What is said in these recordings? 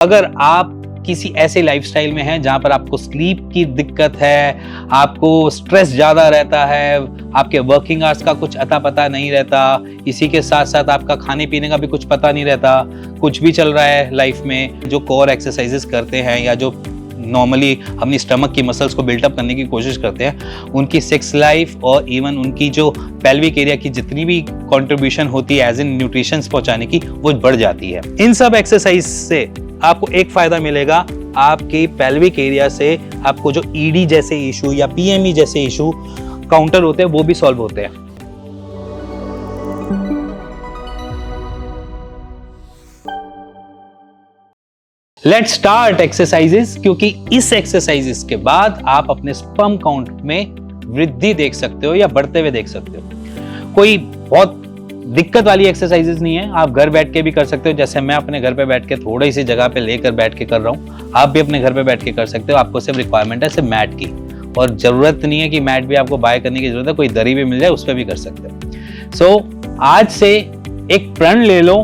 अगर आप किसी ऐसे लाइफस्टाइल में हैं जहां पर आपको स्लीप की दिक्कत है, आपको स्ट्रेस ज़्यादा रहता है, आपके वर्किंग आवर्स का कुछ अता पता नहीं रहता, इसी के साथ साथ आपका खाने पीने का भी कुछ पता नहीं रहता, कुछ भी चल रहा है लाइफ में, जो कोर एक्सरसाइजेस करते हैं या जो नॉर्मली अपनी स्टमक की मसल्स को बिल्टअप करने की कोशिश करते हैं, उनकी सेक्स लाइफ और इवन उनकी जो पेल्विक एरिया की जितनी भी कंट्रीब्यूशन होती है एज इन न्यूट्रिशंस पहुंचाने की, वो बढ़ जाती है। इन सब एक्सरसाइज से आपको एक फायदा मिलेगा, आपके पेल्विक एरिया से आपको जो ईडी जैसे इशू या पीएमई जैसे इशू काउंटर होते हैं वो भी सॉल्व होते हैं। लेट्स स्टार्ट एक्सरसाइजेस, क्योंकि इस एक्सरसाइजेस के बाद आप अपने स्पर्म काउंट में वृद्धि देख सकते हो या बढ़ते हुए देख सकते हो। कोई बहुत दिक्कत वाली एक्सरसाइजेस नहीं है, आप घर बैठ के भी कर सकते हो। जैसे मैं अपने घर पे बैठ के थोड़ी सी जगह पे लेकर बैठ के कर रहा हूँ, आप भी अपने घर पे बैठ के कर सकते हो। आपको सिर्फ रिक्वायरमेंट है सिर्फ मैट की, और जरूरत नहीं है कि मैट भी आपको बाय करने की जरूरत है, कोई दरी भी मिल जाए उस पर भी कर सकते हो। सो आज से एक प्रण ले लो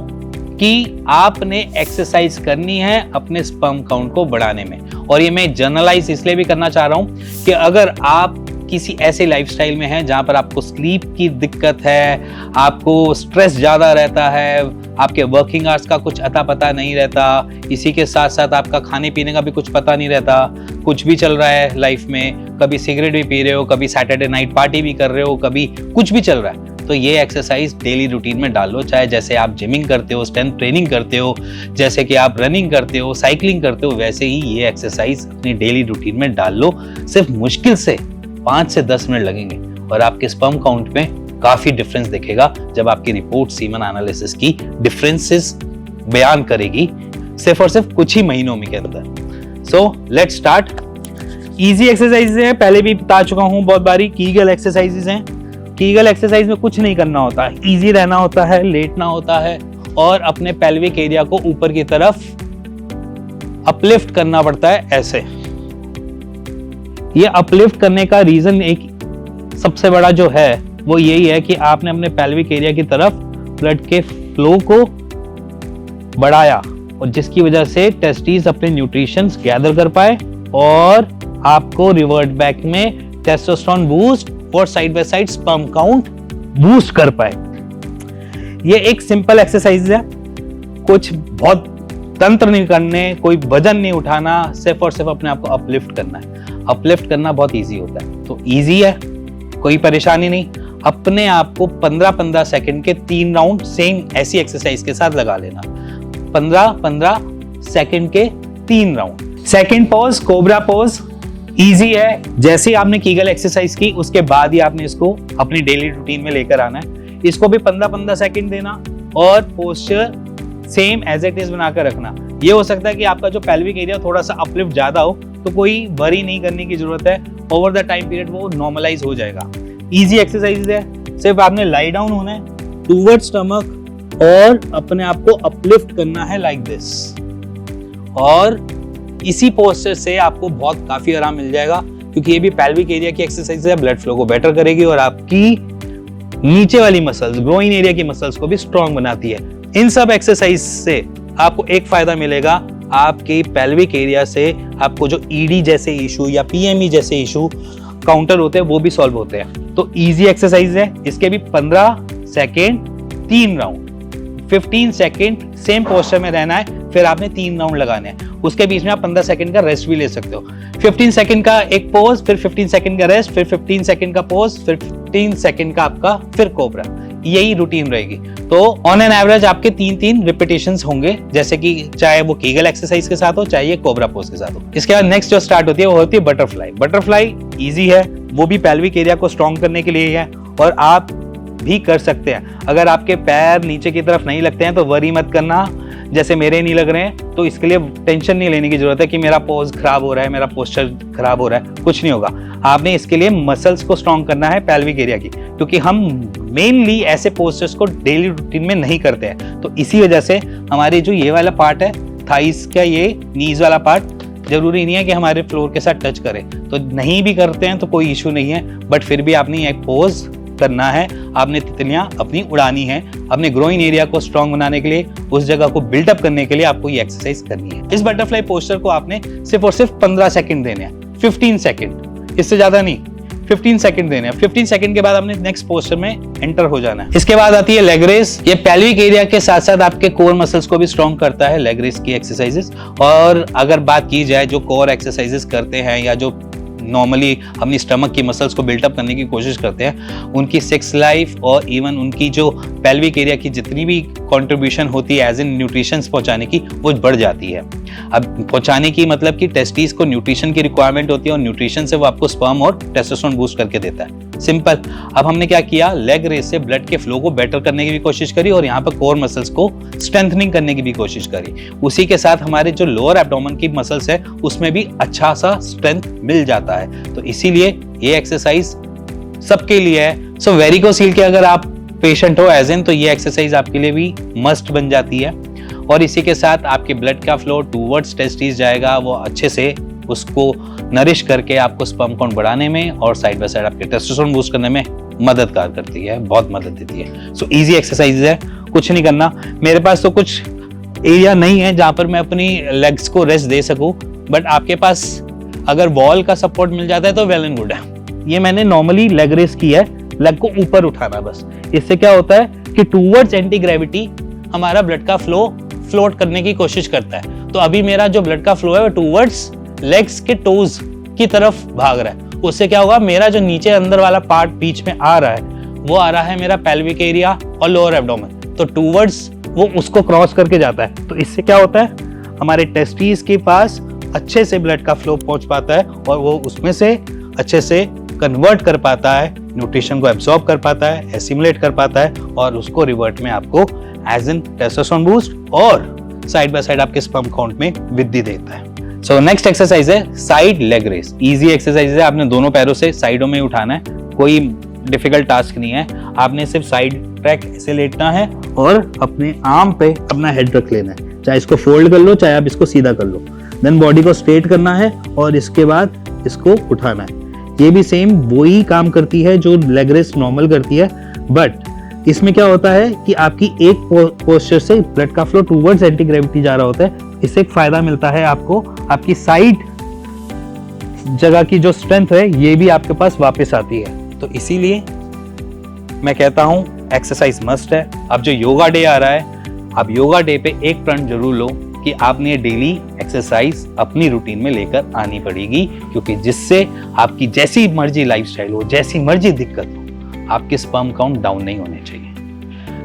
कि आपने एक्सरसाइज करनी है अपने स्पर्म काउंट को बढ़ाने में। और ये मैं जनरलाइज इसलिए भी करना चाह रहा हूँ कि अगर आप किसी ऐसे लाइफस्टाइल में हैं जहां पर आपको स्लीप की दिक्कत है, आपको स्ट्रेस ज़्यादा रहता है, आपके वर्किंग आवर्स का कुछ अता पता नहीं रहता, इसी के साथ साथ आपका खाने पीने का भी कुछ पता नहीं रहता, कुछ भी चल रहा है लाइफ में, कभी सिगरेट भी पी रहे हो, कभी सैटरडे नाइट पार्टी भी कर रहे हो, कभी कुछ भी चल रहा है, तो ये एक्सरसाइज डेली रूटीन में डाल लो। चाहे जैसे आप जिमिंग करते हो, स्ट्रेंथ ट्रेनिंग करते हो, जैसे कि आप रनिंग करते हो, साइकिलिंग करते हो, वैसे ही ये एक्सरसाइज अपनी डेली रूटीन में डाल लो। सिर्फ मुश्किल से 5 से 10 मिनट लगेंगे और आपके स्पर्म काउंट में काफी डिफरेंस दिखेगा जब आपकी रिपोर्ट सीमन एनालिसिस की डिफरेंसेस बयान करेगी सिर्फ और सिर्फ कुछ ही महीनों में के अंदर। So let's start. Easy exercises हैं, पहले भी बता चुका हूं बहुत बारी। कीगल एक्सरसाइजेज हैं। कीगल एक्सरसाइज में कुछ नहीं करना होता है, इजी रहना होता है, लेटना होता है और अपने पेल्विक एरिया को ऊपर की तरफ अपलिफ्ट करना पड़ता है ऐसे। ये अपलिफ्ट करने का रीजन एक सबसे बड़ा जो है वो यही है कि आपने अपने पेल्विक एरिया की तरफ ब्लड के फ्लो को बढ़ाया, और जिसकी वजह से टेस्टिस अपने न्यूट्रिशंस गैदर कर पाए और आपको रिवर्ट बैक में टेस्टोस्टेरोन बूस्ट और side by side sperm count boost कर पाए। ये एक सिंपल एक्सरसाइज है, कुछ बहुत तंत्र नहीं करने, कोई वजन नहीं उठाना, सिर्फ और सिर्फ अपने आप को अपलिफ्ट करना है। अपलिफ्ट करना बहुत इजी होता है, तो इजी है, कोई परेशानी नहीं। अपने आप को 15-15 सेकंड के 3 राउंड सेम ऐसी एक्सरसाइज के साथ लगा लेना। 15-15 सेकंड के 3 round. Second pause cobra pause, easy है। जैसे ही आपने कीगल एक्सरसाइज की उसके बाद ही आपने इसको अपनी डेली रूटीन में लेकर आना है। इसको भी 15-15 सेकंड देना और posture same as it is बनाकर रखना। ये हो सकता है कि आपका जो पेल्विक एरिया थोड़ा सा अपलिफ्ट ज्यादा हो, तो कोई वरी नहीं करने की जरूरत है, ओवर द टाइम पीरियड वो नॉर्मलाइज हो जाएगा। इजी एक्सरसाइज है, सिर्फ आपने लाई डाउन होना है टूवर्ड स्टमक और अपने आप को अपलिफ्ट करना है लाइक दिस, और इसी पोस्चर से आपको बहुत काफी आराम मिल जाएगा, क्योंकि ये भी पेल्विक एरिया की एक्सरसाइज है, ब्लड फ्लो को बेटर करेगी और आपकी नीचे वाली मसल्स, ग्रोइन एरिया की मसल्स को भी स्ट्रॉन्ग बनाती है। इन सब एक्सरसाइज से आपको एक फायदा मिलेगा, आपके पेल्विक एरिया से आपको जो ईडी जैसे इशू या पीएमई जैसे इशू काउंटर होते हैं वो भी सॉल्व होते हैं। तो इजी एक्सरसाइज है, इसके भी 15 second 3 round, 15 second same posture में रहना है, फिर आपने 3 राउंड लगाने हैं। उसके बीच में आप 15 सेकंड का रेस्ट भी ले सकते हो। 15 सेकंड का एक पोज, फिर 15 सेकंड का रेस्ट, फिर 15 सेकंड का पोज, फिर 15 सेकंड का आपका फिर कोबरा। यही रूटीन रहेगी। तो ऑन एन एवरेज आपके 3-3 रिपीटेशंस होंगे, जैसे कि चाहे वो कीगल एक्सरसाइज के साथ हो, चाहे ये कोबरा पोज के साथ हो। इसके बाद नेक्स्ट जो स्टार्ट होती है वो होती है बटरफ्लाई। बटरफ्लाई इजी है, वो भी पेल्विक एरिया को स्ट्रॉन्ग करने के लिए है और आप भी कर सकते हैं। अगर आपके पैर नीचे की तरफ नहीं लगते हैं तो वरी मत करना, जैसे मेरे नहीं लग रहे हैं, तो इसके लिए टेंशन नहीं लेने की जरूरत है कि मेरा पोज खराब हो रहा है, मेरा पोस्चर खराब हो रहा है, कुछ नहीं होगा। आपने इसके लिए मसल्स को स्ट्रॉन्ग करना है पेल्विक एरिया की, क्योंकि हम मेनली ऐसे पोस्चर्स को डेली रूटीन में नहीं करते हैं। तो इसी वजह से हमारी जो ये वाला पार्ट है थाइस का, ये नीज वाला पार्ट, जरूरी नहीं है कि हमारे फ्लोर के साथ टच करे, तो नहीं भी करते हैं तो कोई इशू नहीं है, बट फिर भी आपने एक पोज करना है, आपने तितलियां अपनी उड़ानी है। अपने ग्रोइंग एरिया को स्ट्रॉन्ग बनाने के लिए, उस जगह को बिल्डअप करने के लिए आपको ये एक्सरसाइज करनी है। इस बटरफ्लाई पोस्चर को आपने सिर्फ और सिर्फ 15 सेकंड देने हैं, 15 सेकंड, इससे ज्यादा नहीं, 15 सेकंड देने हैं। 15 सेकंड के बाद आपने नेक्स्ट पोस्चर में एंटर हो जाना है। इसके बाद आती है लेग रेस। ये पेल्विक एरिया के साथ साथ आपके कोर मसल्स को भी स्ट्रॉन्ग करता है, लेग रेस की एक्सरसाइजेस। और अगर बात की जाए जो कोर एक्सरसाइजेस करते हैं या जो नॉर्मली अपनी स्टमक की मसल्स को बिल्टअप करने की कोशिश करते हैं, उनकी सेक्स लाइफ और इवन उनकी जो पेल्विक एरिया की जितनी भी कंट्रीब्यूशन होती है एज इन न्यूट्रिशन पहुंचाने की, वो बढ़ जाती है। अब पहुंचाने की मतलब कि टेस्टिस को न्यूट्रिशन की रिक्वायरमेंट होती है और न्यूट्रिशन से वो आपको स्पर्म और टेस्टोस्टेरोन बूस्ट करके देता है, सिंपल। अब हमने क्या किया, लेग रेस से ब्लड के फ्लो को बेटर करने की भी कोशिश करी और यहाँ पर कोर मसल्स को स्ट्रेंथनिंग करने की भी कोशिश करी। उसी के साथ हमारे जो लोअर एब्डोमेन की मसल्स है उसमें भी अच्छा सा स्ट्रेंथ मिल जाता है। तो इसीलिए ये एक्सरसाइज सबके लिए है। सो वेरिकोसील के अगर आप पेशेंट हो एज इन, तो ये एक्सरसाइज आपके लिए भी मस्ट बन जाती है। और इसी के साथ आपके ब्लड का फ्लो टूवर्ड्स टेस्टिस जाएगा, वो अच्छे से उसको नरिश करके आपको स्पर्म काउंट बढ़ाने में और साइड बाय साइड आपके टेस्टोस्टेरोन बूस्ट करने में मददगार करती है, बहुत मदद देती है। सो इजी एक्सरसाइज है, कुछ नहीं करना। मेरे पास तो कुछ एरिया नहीं है जहां पर मैं अपनी लेग्स को रेस्ट दे सकूं, बट आपके पास अगर वॉल का सपोर्ट मिल जाता है तो वेल एंड गुड है। ये मैंने नॉर्मली लेग रेस की है, लेग को ऊपर उठाना बस। इससे क्या होता है कि टूवर्ड्स एंटी ग्रेविटी हमारा ब्लड का फ्लो फ्लोट करने की कोशिश करता है। तो अभी मेरा जो ब्लड का फ्लो है वो टूवर्ड्स लेग्स के टोज की तरफ भाग रहा है। उससे क्या होगा, मेरा जो नीचे अंदर वाला पार्ट बीच में आ रहा है वो आ रहा है मेरा पेल्विक एरिया और लोअर एब्डोमेन, तो टूवर्ड्स वो उसको क्रॉस करके जाता है। तो इससे क्या होता है, हमारे टेस्टिस के पास अच्छे से ब्लड का फ्लो पहुंच पाता है और वो उसमें से अच्छे से कन्वर्ट कर पाता है, न्यूट्रिशन को एब्सॉर्ब कर पाता है, एसिमुलेट कर पाता है और उसको रिवर्ट में आपको एज इन टेस्टोस्टेरोन बूस्ट और साइड बाय साइड आपके स्पर्म काउंट में वृद्धि देता है। सो नेक्स्ट एक्सरसाइज है side leg raise. Easy exercise है, आपने दोनों पैरों से साइडों में उठाना है, कोई डिफिकल्ट टास्क नहीं है। आपने सिर्फ साइड ट्रैक ऐसे लेटना है और अपने आर्म पे अपना हेड रख लेना है, चाहे इसको फोल्ड कर लो चाहे आप इसको सीधा कर लो। देन बॉडी को स्ट्रेट करना है और इसके बाद इसको उठाना है। ये भी सेम वही काम करती है जो लेग रेस नॉर्मल करती है, बट इसमें क्या होता है कि आपकी एक पोस्चर से ब्लड का फ्लो टूवर्ड्स एंटी ग्रेविटी जा रहा होता है। इससे एक फायदा मिलता है आपको, आपकी साइड जगह की जो स्ट्रेंथ है ये भी आपके पास वापस आती है। तो इसीलिए मैं कहता हूं एक्सरसाइज मस्ट है। अब जो योगा डे आ रहा है, आप योगा डे पे एक प्रण जरूर लो कि आपने ये डेली एक्सरसाइज अपनी रूटीन में लेकर आनी पड़ेगी, क्योंकि जिससे आपकी जैसी मर्जी लाइफस्टाइल हो, जैसी मर्जी दिक्कत हो, आपके स्पर्म काउंट डाउन नहीं होने चाहिए।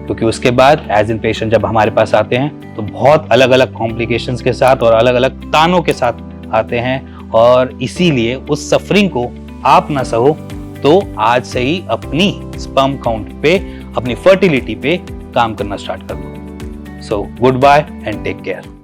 क्योंकि उसके बाद एज इन पेशेंट जब हमारे पास आते हैं तो बहुत अलग अलग कॉम्प्लिकेशंस के साथ और अलग अलग तानों के साथ आते हैं, और इसीलिए उस सफरिंग को आप ना सहो तो आज से ही अपनी स्पर्म काउंट पे, अपनी फर्टिलिटी पे काम करना स्टार्ट कर दो। So goodbye and take care.